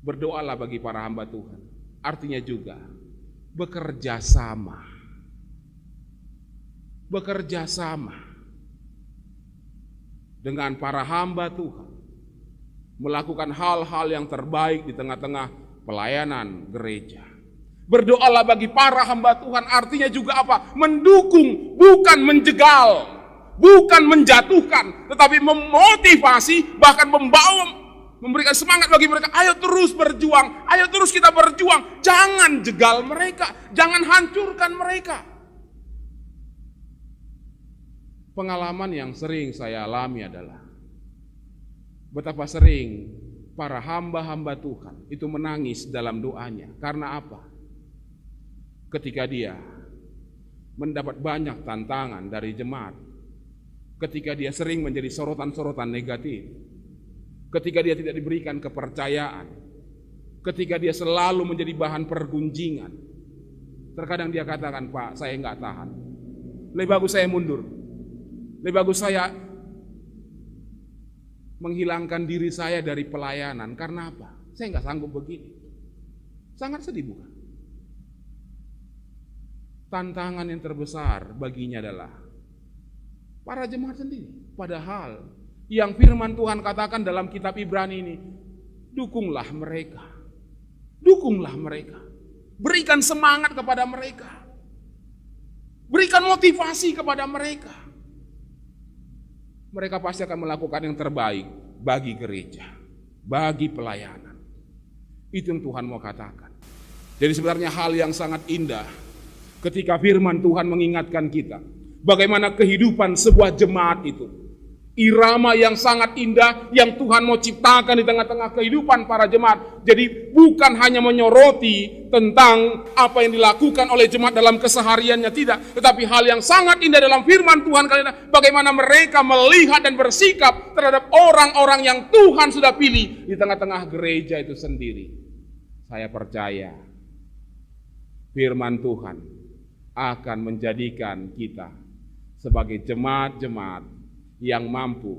Berdoalah bagi para hamba Tuhan, artinya juga bekerja sama. Bekerja sama dengan para hamba Tuhan, melakukan hal-hal yang terbaik di tengah-tengah pelayanan gereja. Berdoalah bagi para hamba Tuhan, artinya juga apa? Mendukung, bukan menjegal, bukan menjatuhkan, tetapi memotivasi, bahkan memberikan semangat bagi mereka. Ayo terus berjuang, ayo terus kita berjuang. Jangan jegal mereka, jangan hancurkan mereka. Pengalaman yang sering saya alami adalah betapa sering para hamba-hamba Tuhan itu menangis dalam doanya. Karena apa? Ketika dia mendapat banyak tantangan dari jemaat, ketika dia sering menjadi sorotan-sorotan negatif, ketika dia tidak diberikan kepercayaan, ketika dia selalu menjadi bahan pergunjingan, terkadang dia katakan, Pak, saya nggak tahan, lebih bagus saya mundur, lebih bagus saya menghilangkan diri saya dari pelayanan. Karena apa? Saya nggak sanggup begini. Sangat sedih bukan? Tantangan yang terbesar baginya adalah para jemaat sendiri. Padahal yang firman Tuhan katakan dalam kitab Ibrani ini, dukunglah mereka. Dukunglah mereka. Berikan semangat kepada mereka. Berikan motivasi kepada mereka. Mereka pasti akan melakukan yang terbaik bagi gereja, bagi pelayanan. Itu yang Tuhan mau katakan. Jadi sebenarnya hal yang sangat indah ketika firman Tuhan mengingatkan kita bagaimana kehidupan sebuah jemaat itu. Irama yang sangat indah yang Tuhan mau ciptakan di tengah-tengah kehidupan para jemaat. Jadi bukan hanya menyoroti tentang apa yang dilakukan oleh jemaat dalam kesehariannya, tidak. Tetapi hal yang sangat indah dalam firman Tuhan kali ini, bagaimana mereka melihat dan bersikap terhadap orang-orang yang Tuhan sudah pilih di tengah-tengah gereja itu sendiri. Saya percaya firman Tuhan akan menjadikan kita sebagai jemaat-jemaat yang mampu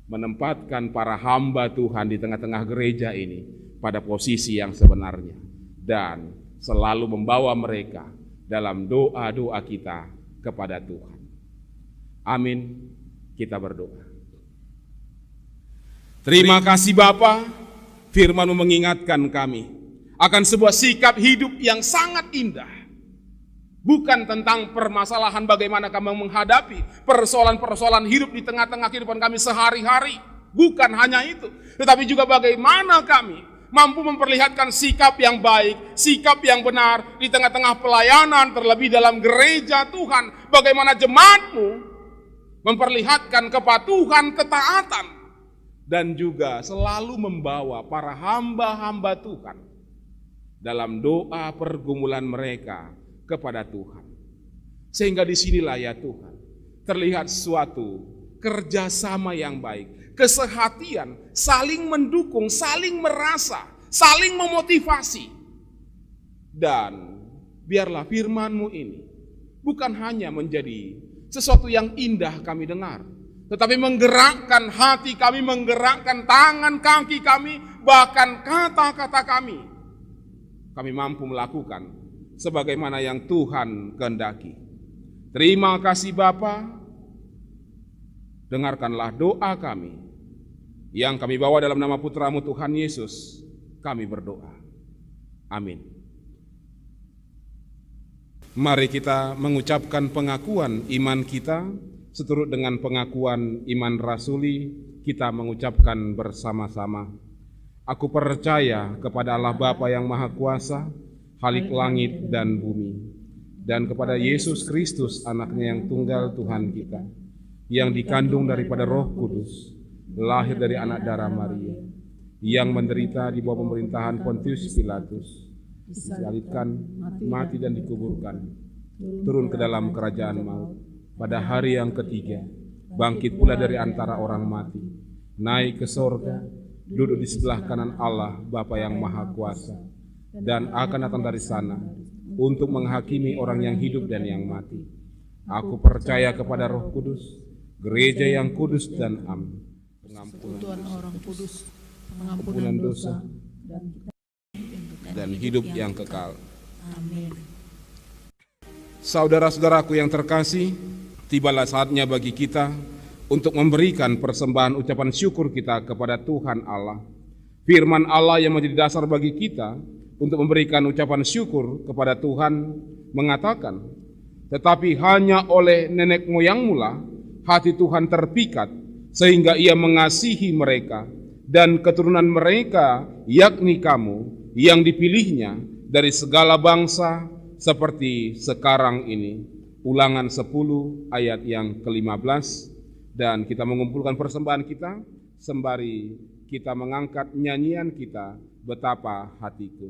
menempatkan para hamba Tuhan di tengah-tengah gereja ini pada posisi yang sebenarnya dan selalu membawa mereka dalam doa-doa kita kepada Tuhan. Amin. Kita berdoa. Terima kasih Bapa, firman-Mu mengingatkan kami akan sebuah sikap hidup yang sangat indah. Bukan tentang permasalahan bagaimana kami menghadapi persoalan-persoalan hidup di tengah-tengah kehidupan kami sehari-hari. Bukan hanya itu, tetapi juga bagaimana kami mampu memperlihatkan sikap yang baik, sikap yang benar di tengah-tengah pelayanan, terlebih dalam gereja Tuhan. Bagaimana jemaat-Mu memperlihatkan kepatuhan, ketaatan, dan juga selalu membawa para hamba-hamba Tuhan dalam doa pergumulan mereka kepada Tuhan. Sehingga disinilah ya Tuhan terlihat suatu kerjasama yang baik, kesehatian, saling mendukung, saling merasa, saling memotivasi. Dan biarlah firman-Mu ini bukan hanya menjadi sesuatu yang indah kami dengar, tetapi menggerakkan hati kami, menggerakkan tangan kaki kami, bahkan kata-kata kami. Kami mampu melakukan sebagaimana yang Tuhan kehendaki. Terima kasih Bapa. Dengarkanlah doa kami yang kami bawa dalam nama Putra-Mu Tuhan Yesus. Kami berdoa. Amin. Mari kita mengucapkan pengakuan iman kita seturut dengan pengakuan iman rasuli. Kita mengucapkan bersama-sama. Aku percaya kepada Allah Bapa yang Maha Kuasa, Khalik langit dan bumi, dan kepada Yesus Kristus anaknya yang tunggal Tuhan kita, yang dikandung daripada Roh Kudus, lahir dari anak darah Maria, yang menderita di bawah pemerintahan Pontius Pilatus, disalibkan, mati dan dikuburkan, turun ke dalam kerajaan maut, pada hari yang ketiga, bangkit pula dari antara orang mati, naik ke sorga, duduk di sebelah kanan Allah Bapa yang Maha Kuasa, dan akan datang dari sana untuk menghakimi orang yang hidup dan yang mati. Aku percaya kepada Roh Kudus, gereja yang kudus dan am, pengampunan orang kudus, pengampunan dosa, dan hidup yang kekal. Amin. Saudara-saudaraku yang terkasih, tibalah saatnya bagi kita untuk memberikan persembahan ucapan syukur kita kepada Tuhan Allah. Firman Allah yang menjadi dasar bagi kita untuk memberikan ucapan syukur kepada Tuhan mengatakan, tetapi hanya oleh nenek moyangmu lah hati Tuhan terpikat, sehingga ia mengasihi mereka dan keturunan mereka, yakni kamu yang dipilihnya dari segala bangsa seperti sekarang ini. Ulangan 10 ayat yang ke-15. Dan kita mengumpulkan persembahan kita sembari kita mengangkat nyanyian kita, Betapa Hatiku.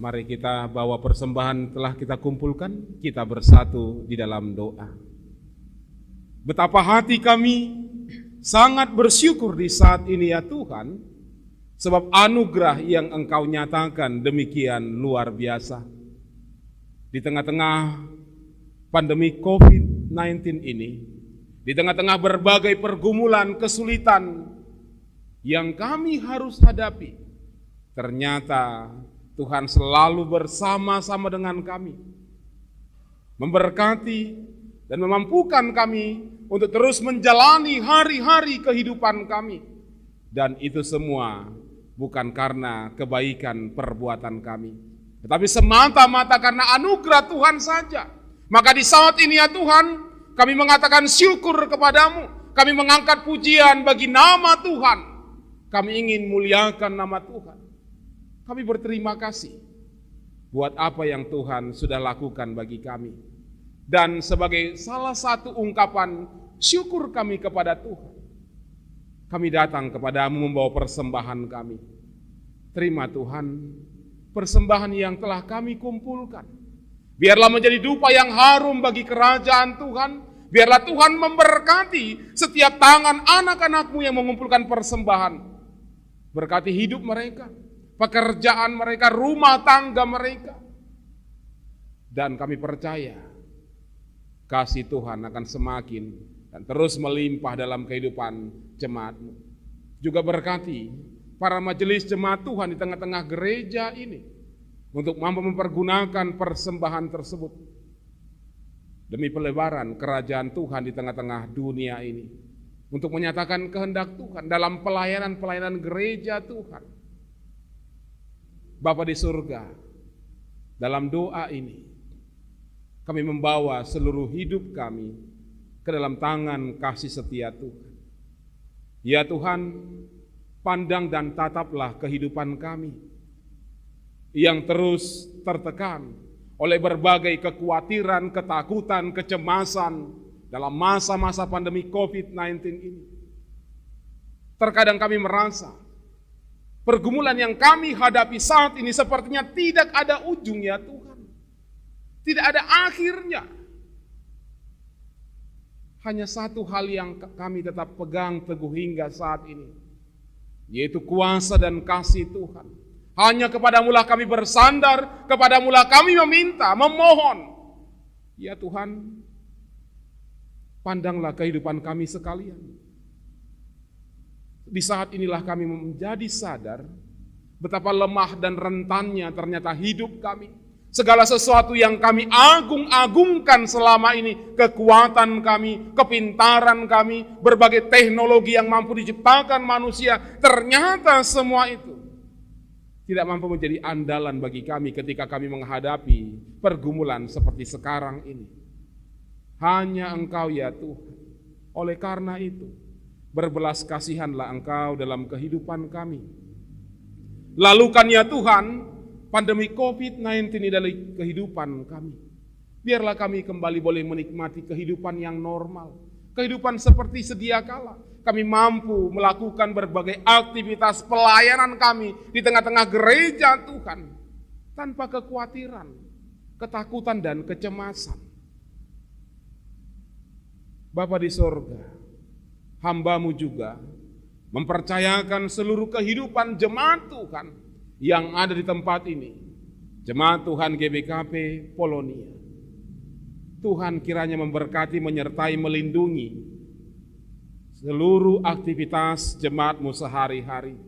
Mari kita bawa persembahan telah kita kumpulkan, kita bersatu di dalam doa. Betapa hati kami sangat bersyukur di saat ini ya Tuhan, sebab anugerah yang Engkau nyatakan demikian luar biasa. Di tengah-tengah pandemi COVID-19 ini, di tengah-tengah berbagai pergumulan, kesulitan yang kami harus hadapi, ternyata Tuhan selalu bersama-sama dengan kami, memberkati dan memampukan kami untuk terus menjalani hari-hari kehidupan kami. Dan itu semua bukan karena kebaikan perbuatan kami, tetapi semata-mata karena anugerah Tuhan saja. Maka di saat ini ya Tuhan, kami mengatakan syukur kepadamu, kami mengangkat pujian bagi nama Tuhan, kami ingin muliakan nama Tuhan. Kami berterima kasih buat apa yang Tuhan sudah lakukan bagi kami. Dan sebagai salah satu ungkapan syukur kami kepada Tuhan, kami datang kepadamu membawa persembahan kami. Terima Tuhan persembahan yang telah kami kumpulkan. Biarlah menjadi dupa yang harum bagi kerajaan Tuhan. Biarlah Tuhan memberkati setiap tangan anak-anak-Mu yang mengumpulkan persembahan. Berkati hidup mereka, pekerjaan mereka, rumah tangga mereka. Dan kami percaya kasih Tuhan akan semakin dan terus melimpah dalam kehidupan jemaat-Mu. Juga berkati para majelis jemaat Tuhan di tengah-tengah gereja ini untuk mampu mempergunakan persembahan tersebut demi pelebaran kerajaan Tuhan di tengah-tengah dunia ini, untuk menyatakan kehendak Tuhan dalam pelayanan-pelayanan gereja Tuhan. Bapa di surga, dalam doa ini kami membawa seluruh hidup kami ke dalam tangan kasih setia Tuhan. Ya Tuhan, pandang dan tataplah kehidupan kami yang terus tertekan oleh berbagai kekhawatiran, ketakutan, kecemasan dalam masa-masa pandemi COVID-19 ini. Terkadang kami merasa pergumulan yang kami hadapi saat ini sepertinya tidak ada ujungnya Tuhan. Tidak ada akhirnya. Hanya satu hal yang kami tetap pegang teguh hingga saat ini, yaitu kuasa dan kasih Tuhan. Hanya kepadamulah kami bersandar, kepadamulah kami meminta, memohon. Ya Tuhan, pandanglah kehidupan kami sekalian. Di saat inilah kami menjadi sadar betapa lemah dan rentannya ternyata hidup kami. Segala sesuatu yang kami agung-agungkan selama ini, kekuatan kami, kepintaran kami, berbagai teknologi yang mampu diciptakan manusia, ternyata semua itu tidak mampu menjadi andalan bagi kami ketika kami menghadapi pergumulan seperti sekarang ini. Hanya Engkau ya Tuhan. Oleh karena itu, berbelas kasihanlah Engkau dalam kehidupan kami. Lalukan ya Tuhan pandemi COVID-19 ini dari kehidupan kami. Biarlah kami kembali boleh menikmati kehidupan yang normal. Kehidupan seperti sedia kala. Kami mampu melakukan berbagai aktivitas pelayanan kami di tengah-tengah gereja Tuhan. Tanpa kekhawatiran, ketakutan dan kecemasan. Bapa di sorga, hamba-Mu juga mempercayakan seluruh kehidupan jemaat Tuhan yang ada di tempat ini. Jemaat Tuhan GBKP Polonia. Tuhan kiranya memberkati, menyertai, melindungi seluruh aktivitas jemaat-Mu sehari-hari.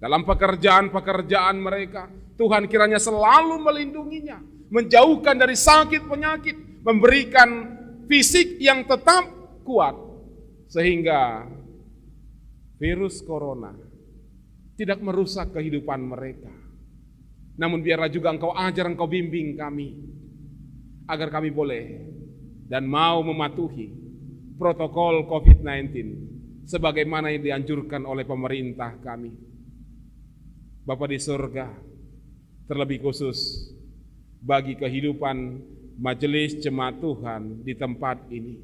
Dalam pekerjaan-pekerjaan mereka, Tuhan kiranya selalu melindunginya, menjauhkan dari sakit penyakit, memberikan fisik yang tetap kuat, sehingga virus corona tidak merusak kehidupan mereka. Namun biarlah juga Engkau ajar, Engkau bimbing kami, agar kami boleh dan mau mematuhi protokol COVID-19 sebagaimana yang dianjurkan oleh pemerintah kami. Bapa di surga, terlebih khusus bagi kehidupan majelis jemaat Tuhan di tempat ini.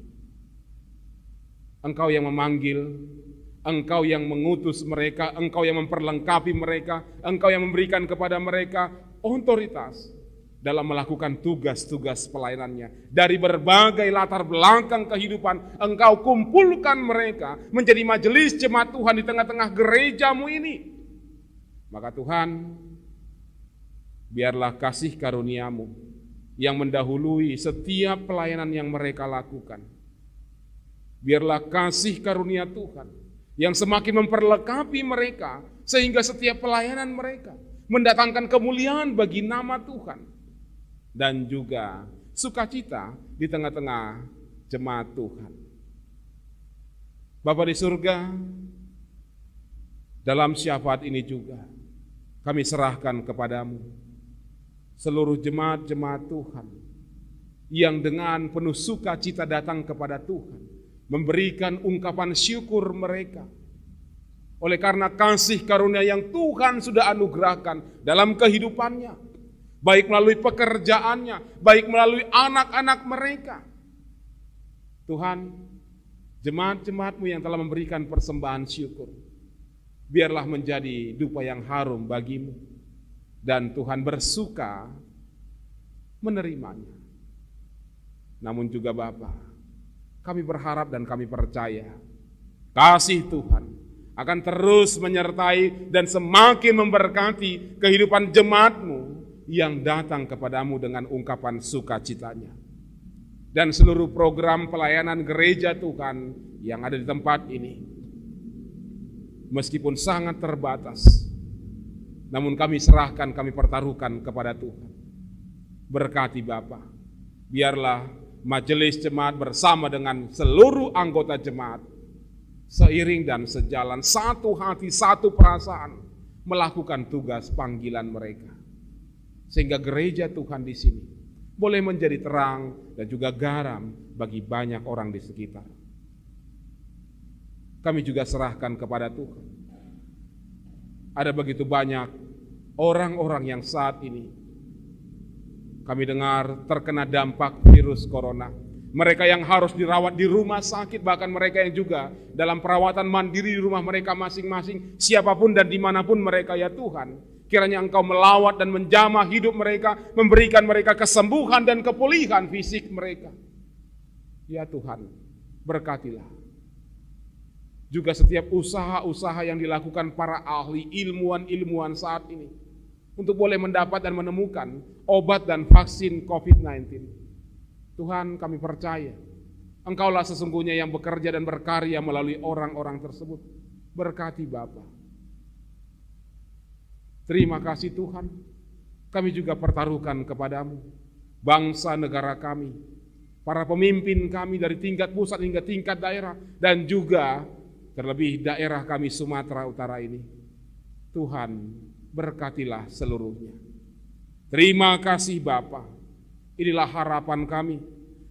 Engkau yang memanggil, Engkau yang mengutus mereka, Engkau yang memperlengkapi mereka, Engkau yang memberikan kepada mereka otoritas dalam melakukan tugas-tugas pelayanannya. Dari berbagai latar belakang kehidupan, Engkau kumpulkan mereka menjadi majelis jemaat Tuhan di tengah-tengah gereja-Mu ini. Maka Tuhan, biarlah kasih karunia-Mu yang mendahului setiap pelayanan yang mereka lakukan. Biarlah kasih karunia Tuhan yang semakin memperlengkapi mereka, sehingga setiap pelayanan mereka mendatangkan kemuliaan bagi nama Tuhan, dan juga sukacita di tengah-tengah jemaat Tuhan. Bapa di surga, dalam syafaat ini juga kami serahkan kepadamu seluruh jemaat-jemaat Tuhan yang dengan penuh sukacita datang kepada Tuhan, memberikan ungkapan syukur mereka oleh karena kasih karunia yang Tuhan sudah anugerahkan dalam kehidupannya, baik melalui pekerjaannya, baik melalui anak-anak mereka. Tuhan, jemaat-jemaat-Mu yang telah memberikan persembahan syukur, biarlah menjadi dupa yang harum bagi-Mu, dan Tuhan bersuka menerimanya. Namun juga Bapa, kami berharap dan kami percaya kasih Tuhan akan terus menyertai dan semakin memberkati kehidupan jemaat-Mu yang datang kepadamu dengan ungkapan sukacitanya. Dan seluruh program pelayanan gereja Tuhan yang ada di tempat ini, meskipun sangat terbatas, namun kami serahkan, kami pertaruhkan kepada Tuhan. Berkati Bapa, biarlah majelis jemaat bersama dengan seluruh anggota jemaat seiring dan sejalan, satu hati, satu perasaan, melakukan tugas panggilan mereka. Sehingga gereja Tuhan di sini boleh menjadi terang dan juga garam bagi banyak orang di sekitar. Kami juga serahkan kepada Tuhan. Ada begitu banyak orang-orang yang saat ini kami dengar terkena dampak virus corona, mereka yang harus dirawat di rumah sakit, bahkan mereka yang juga dalam perawatan mandiri di rumah mereka masing-masing, siapapun dan dimanapun mereka ya Tuhan. Kiranya Engkau melawat dan menjamah hidup mereka, memberikan mereka kesembuhan dan kepulihan fisik mereka. Ya Tuhan, berkatilah juga setiap usaha-usaha yang dilakukan para ahli ilmuwan saat ini untuk boleh mendapat dan menemukan obat dan vaksin COVID-19. Tuhan, kami percaya Engkaulah sesungguhnya yang bekerja dan berkarya melalui orang-orang tersebut. Berkati Bapa. Terima kasih Tuhan, kami juga pertaruhkan kepadamu bangsa negara kami, para pemimpin kami dari tingkat pusat hingga tingkat daerah, dan juga terlebih daerah kami Sumatera Utara ini. Tuhan, berkatilah seluruhnya. Terima kasih Bapa. Inilah harapan kami,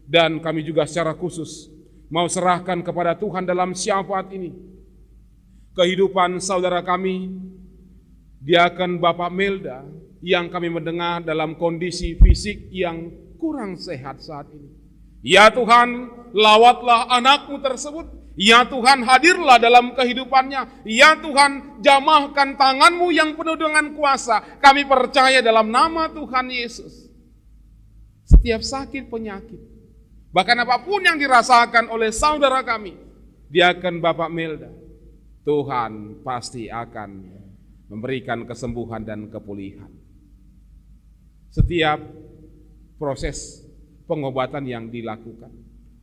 dan kami juga secara khusus mau serahkan kepada Tuhan dalam syafaat ini kehidupan saudara kami, Diaken Bapak Melda, yang kami mendengar dalam kondisi fisik yang kurang sehat saat ini. Ya Tuhan, lawatlah anakmu tersebut. Ya Tuhan, hadirlah dalam kehidupannya. Ya Tuhan, jamahkan tanganmu yang penuh dengan kuasa. Kami percaya dalam nama Tuhan Yesus. Setiap sakit penyakit, bahkan apapun yang dirasakan oleh saudara kami, Diaken Bapak Melda, Tuhan pasti akan memberikan kesembuhan dan kepulihan. Setiap proses pengobatan yang dilakukan,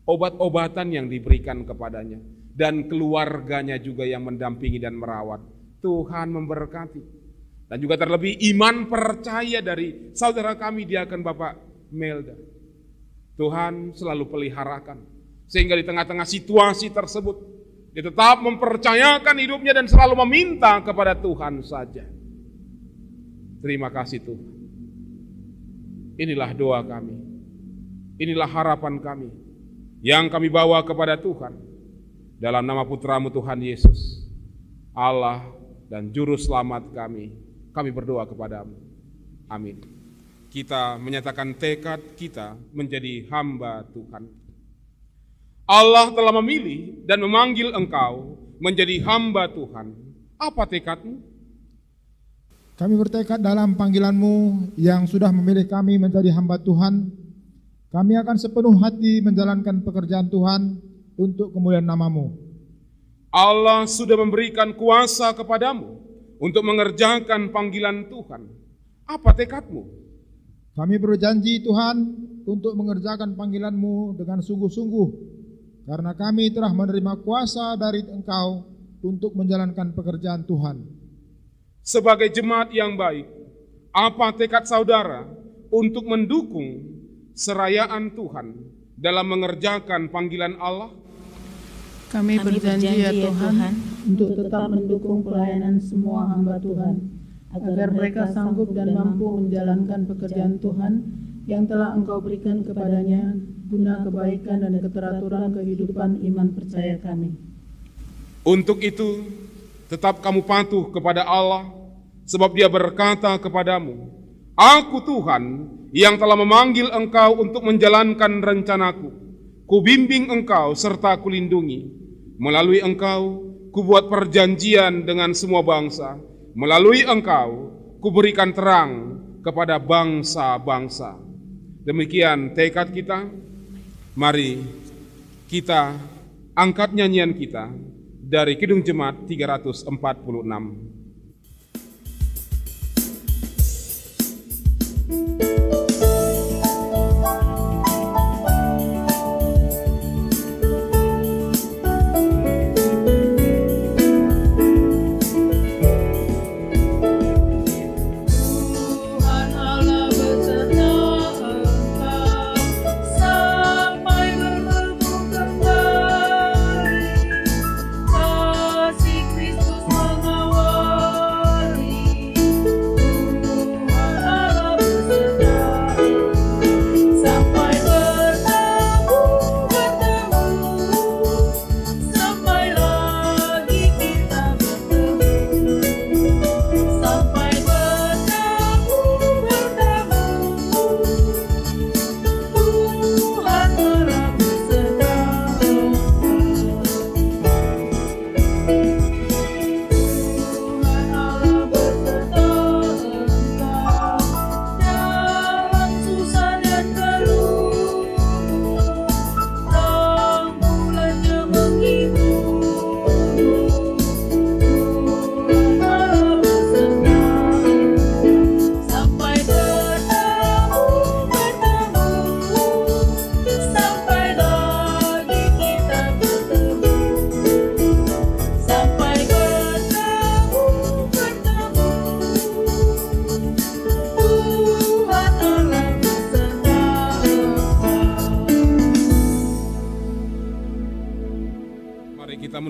obat-obatan yang diberikan kepadanya, dan keluarganya juga yang mendampingi dan merawat, Tuhan memberkati. Dan juga terlebih iman percaya dari saudara kami Diaken Bapak Melda, Tuhan selalu peliharakan, sehingga di tengah-tengah situasi tersebut dia tetap mempercayakan hidupnya dan selalu meminta kepada Tuhan saja. Terima kasih Tuhan. Inilah doa kami, inilah harapan kami yang kami bawa kepada Tuhan dalam nama Putra-Mu Tuhan Yesus, Allah dan Juru Selamat kami. Kami berdoa kepadamu. Amin. Kita menyatakan tekad kita menjadi hamba Tuhan. Allah telah memilih dan memanggil engkau menjadi hamba Tuhan. Apa tekadmu? Kami bertekad dalam panggilan-Mu yang sudah memilih kami menjadi hamba Tuhan. Kami akan sepenuh hati menjalankan pekerjaan Tuhan untuk kemuliaan nama-Mu. Allah sudah memberikan kuasa kepadamu untuk mengerjakan panggilan Tuhan. Apa tekadmu? Kami berjanji Tuhan untuk mengerjakan panggilan-Mu dengan sungguh-sungguh, karena kami telah menerima kuasa dari Engkau untuk menjalankan pekerjaan Tuhan. Sebagai jemaat yang baik, apa tekad saudara untuk mendukung serayaan Tuhan dalam mengerjakan panggilan Allah? Kami berjanji ya Tuhan untuk tetap mendukung pelayanan semua hamba Tuhan, agar mereka sanggup dan mampu menjalankan pekerjaan Tuhan yang telah Engkau berikan kepadanya guna kebaikan dan keteraturan kehidupan iman percaya kami. Untuk itu, tetap kamu patuh kepada Allah, sebab Dia berkata kepadamu, Aku Tuhan yang telah memanggil engkau untuk menjalankan rencanaku. Kubimbing engkau serta kulindungi. Melalui engkau, kubuat perjanjian dengan semua bangsa. Melalui engkau, kuberikan terang kepada bangsa-bangsa. Demikian tekad kita. Mari kita angkat nyanyian kita dari Kidung Jemaat 346. Beserta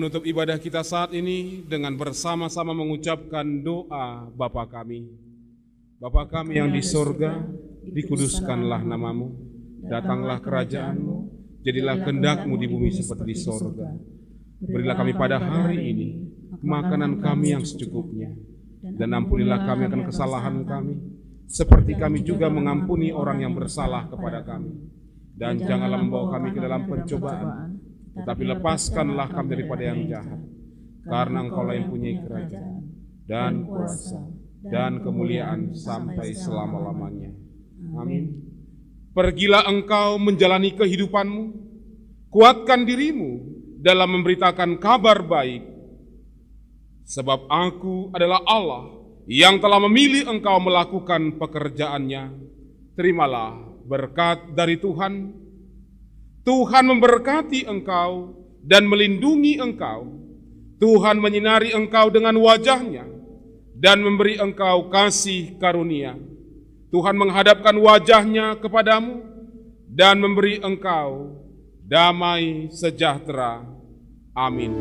menutup ibadah kita saat ini dengan bersama-sama mengucapkan doa Bapa kami. Bapa kami yang di sorga, dikuduskanlah namamu, datanglah kerajaanmu, jadilah kehendak-Mu di bumi seperti di sorga. Berilah kami pada hari ini makanan kami yang secukupnya, dan ampunilah kami akan kesalahan kami, seperti kami juga mengampuni orang yang bersalah kepada kami. Dan janganlah membawa kami ke dalam pencobaan, tetapi lepaskanlah kami daripada yang jahat. Karena Engkau-lah yang punya kerajaan, dan kuasa, dan kemuliaan sampai selama-lamanya. Amin. Pergilah engkau menjalani kehidupanmu, kuatkan dirimu dalam memberitakan kabar baik. Sebab Aku adalah Allah yang telah memilih engkau melakukan pekerjaannya. Terimalah berkat dari Tuhan. Tuhan memberkati engkau dan melindungi engkau. Tuhan menyinari engkau dengan wajah-Nya dan memberi engkau kasih karunia. Tuhan menghadapkan wajah-Nya kepadamu dan memberi engkau damai sejahtera. Amin.